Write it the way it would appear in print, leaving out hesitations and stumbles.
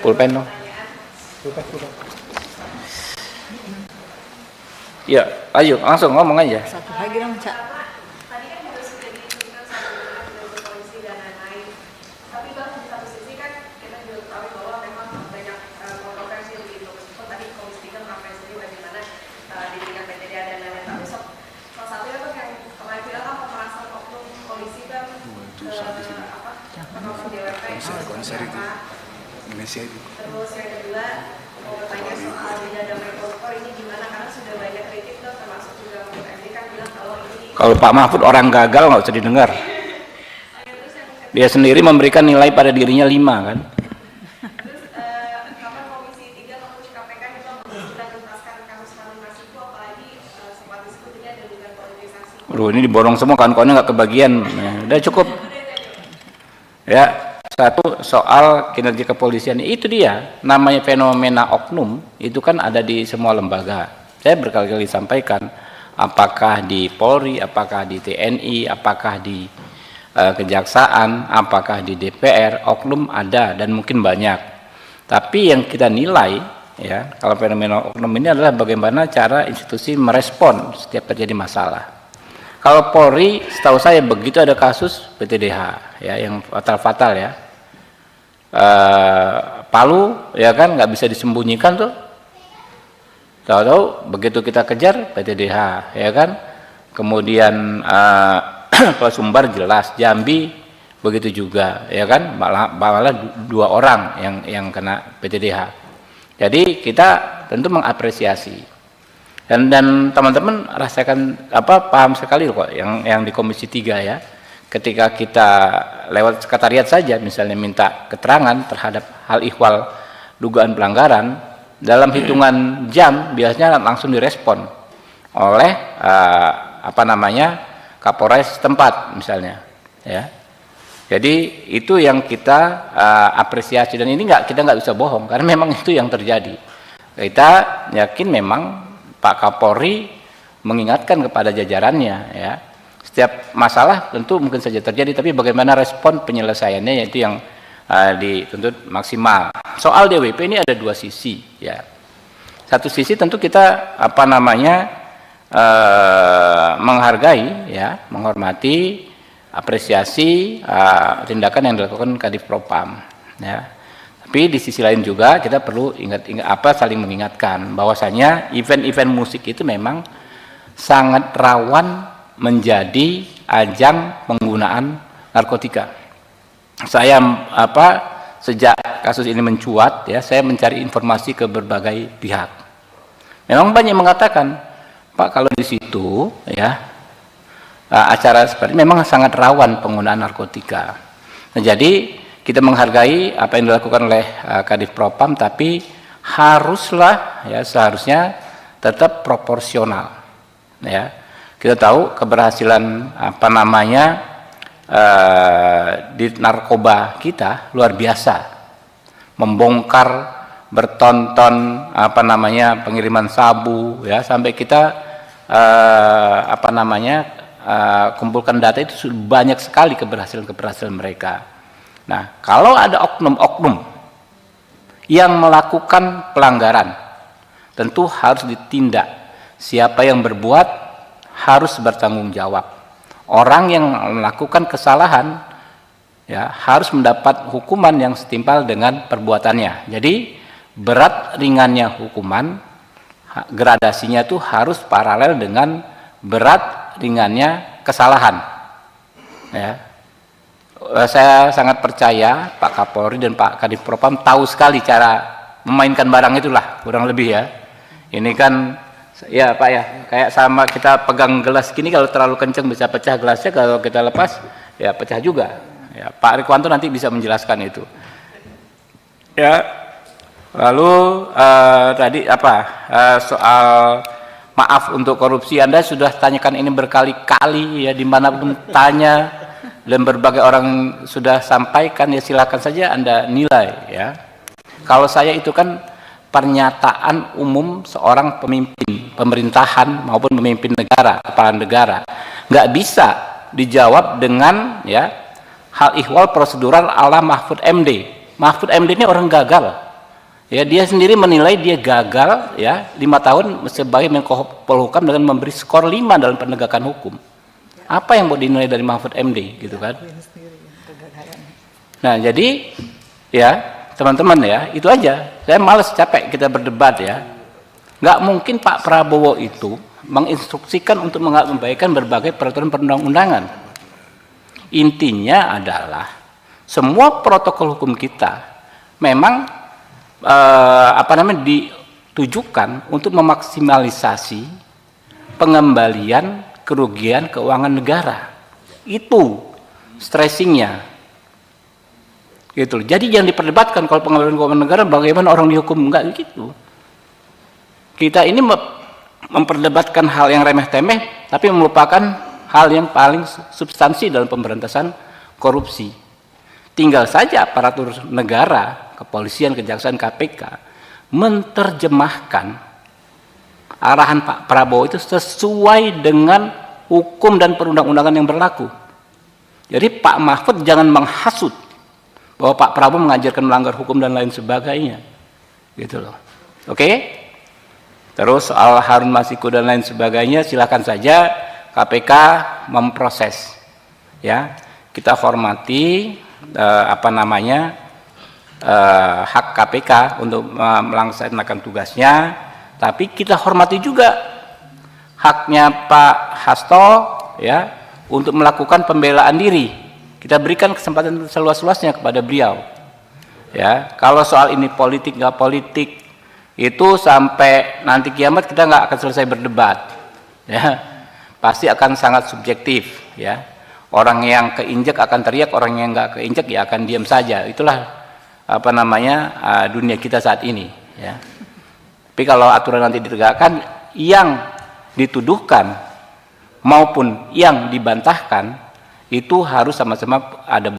Pulpen dong. Ya, ayo langsung ngomong aja. Satu lagi dong, Cak. Tadi kan juga sudah disebutkan sama dengan polisi dan lain-lain. Tapi Bang, di satu sisi kan kita juga tahu bahwa memang banyak kontroversi begitu. Meskipun tadi Komisi 3 mengatakan sendiri bagaimana di tingkat PTDA dan lain-lain. Tapi salah satunya tuh yang kemarin bilang kan pemerasan oknum polisi kan penonton DWP konser itu Indonesia itu. Terus yang kedua mau bertanya soal Liga Damai Koruptor ini gimana, karena sudah banyak kritik tuh, termasuk juga Mahfud MD kan bilang kalau ini Kalau Pak Mahfud orang gagal nggak usah didengar. Dia sendiri memberikan nilai pada dirinya 5 kan. terus kapan Komisi 3 maupun KPK itu sudah tuntaskan kasus Harun Masiku, apalagi sempat diskusinya ada dugaan politisasi. Aduh, ini diborong semua kawan-kawannya nggak kebagian. Nah, udah cukup. Ya, satu soal kinerja kepolisian itu dia namanya fenomena oknum itu kan ada di semua lembaga. Saya berkali-kali sampaikan, apakah di Polri, apakah di TNI, apakah di Kejaksaan, apakah di DPR, oknum ada dan mungkin banyak. Tapi yang kita nilai ya, kalau fenomena oknum ini adalah bagaimana cara institusi merespon setiap terjadi masalah. Kalau Polri, setahu saya begitu ada kasus PTDH ya yang fatal ya, Palu ya kan nggak bisa disembunyikan tuh. Tahu-tahu begitu kita kejar PTDH ya kan. Kemudian kalau Sumbar jelas, Jambi begitu juga ya kan, malah 2 orang yang kena PTDH. Jadi kita tentu mengapresiasi. Dan teman-teman rasakan paham sekali kok yang di Komisi 3 ya. Ketika kita lewat sekretariat saja misalnya minta keterangan terhadap hal ihwal dugaan pelanggaran, dalam hitungan jam biasanya langsung direspon oleh Kapolres tempat misalnya ya. Jadi itu yang kita apresiasi, dan ini kita nggak bisa bohong karena memang itu yang terjadi. Kita yakin memang Pak Kapolri mengingatkan kepada jajarannya ya, setiap masalah tentu mungkin saja terjadi, tapi bagaimana respon penyelesaiannya yaitu yang dituntut maksimal. Soal DWP ini ada 2 sisi ya. Satu sisi tentu kita menghargai ya, menghormati, apresiasi tindakan yang dilakukan Kadif Propam ya. Tapi di sisi lain juga kita perlu saling mengingatkan bahwasanya event-event musik itu memang sangat rawan menjadi ajang penggunaan narkotika. Saya sejak kasus ini mencuat ya, saya mencari informasi ke berbagai pihak. Memang banyak mengatakan, Pak, kalau di situ ya acara seperti ini memang sangat rawan penggunaan narkotika. Nah, jadi kita menghargai apa yang dilakukan oleh Kadif Propam, tapi seharusnya tetap proporsional ya. Kita tahu keberhasilan di narkoba kita luar biasa, membongkar bertonton pengiriman sabu ya, sampai kita kumpulkan data itu sudah banyak sekali keberhasilan mereka. Nah, kalau ada oknum-oknum yang melakukan pelanggaran, tentu harus ditindak. Siapa yang berbuat harus bertanggung jawab. Orang yang melakukan kesalahan ya harus mendapat hukuman yang setimpal dengan perbuatannya. Jadi berat ringannya hukuman, gradasinya itu harus paralel dengan berat ringannya kesalahan. Ya. Saya sangat percaya Pak Kapolri dan Pak Kadif Propam tahu sekali cara memainkan barang itulah, kurang lebih ya. Ini kan ya Pak ya, kayak sama kita pegang gelas gini, kalau terlalu kencang bisa pecah gelasnya, kalau kita lepas ya pecah juga. Ya, Pak Rikwanto nanti bisa menjelaskan itu. Ya, lalu tadi soal maaf untuk korupsi, Anda sudah tanyakan ini berkali-kali ya, dimanapun tanya. Dan berbagai orang sudah sampaikan, ya silakan saja Anda nilai ya. Kalau saya itu kan pernyataan umum seorang pemimpin pemerintahan maupun pemimpin negara, kepala negara, nggak bisa dijawab dengan ya hal ihwal prosedural ala Mahfud MD. Mahfud MD ini orang gagal Ya, dia sendiri menilai dia gagal ya 5 tahun sebagai Menko Polhukam dengan memberi skor 5 dalam penegakan hukum. Apa yang mau dinilai dari Mahfud MD gitu kan? Nah, jadi ya teman-teman ya, itu aja. Saya malas, capek kita berdebat ya. Nggak mungkin Pak Prabowo itu menginstruksikan untuk mengabaikan berbagai peraturan perundang-undangan. Intinya adalah semua protokol hukum kita memang ditujukan untuk memaksimalisasi pengembalian kerugian keuangan negara. Itu stressingnya. Gitu. Jadi yang diperdebatkan kalau pengembalian keuangan negara bagaimana orang dihukum, enggak gitu. Kita ini memperdebatkan hal yang remeh-temeh tapi melupakan hal yang paling substansi dalam pemberantasan korupsi. Tinggal saja aparatur negara, kepolisian, kejaksaan, KPK menerjemahkan arahan Pak Prabowo itu sesuai dengan hukum dan perundang-undangan yang berlaku. Jadi Pak Mahfud jangan menghasut bahwa Pak Prabowo mengajarkan melanggar hukum dan lain sebagainya. Gitu loh. Oke? Terus soal Harun Masiku dan lain sebagainya silakan saja KPK memproses. Ya. Kita hormati hak KPK untuk melaksanakan tugasnya, tapi kita hormati juga haknya Pak Hasto ya untuk melakukan pembelaan diri. Kita berikan kesempatan seluas-luasnya kepada beliau. Ya, kalau soal ini politik nggak politik itu sampai nanti kiamat kita nggak akan selesai berdebat. Ya, pasti akan sangat subjektif. Ya, orang yang keinjek akan teriak, orang yang nggak keinjek ya akan diam saja. Itulah dunia kita saat ini. Ya. Tapi kalau aturan nanti ditegakkan, yang dituduhkan maupun yang dibantahkan itu harus sama-sama ada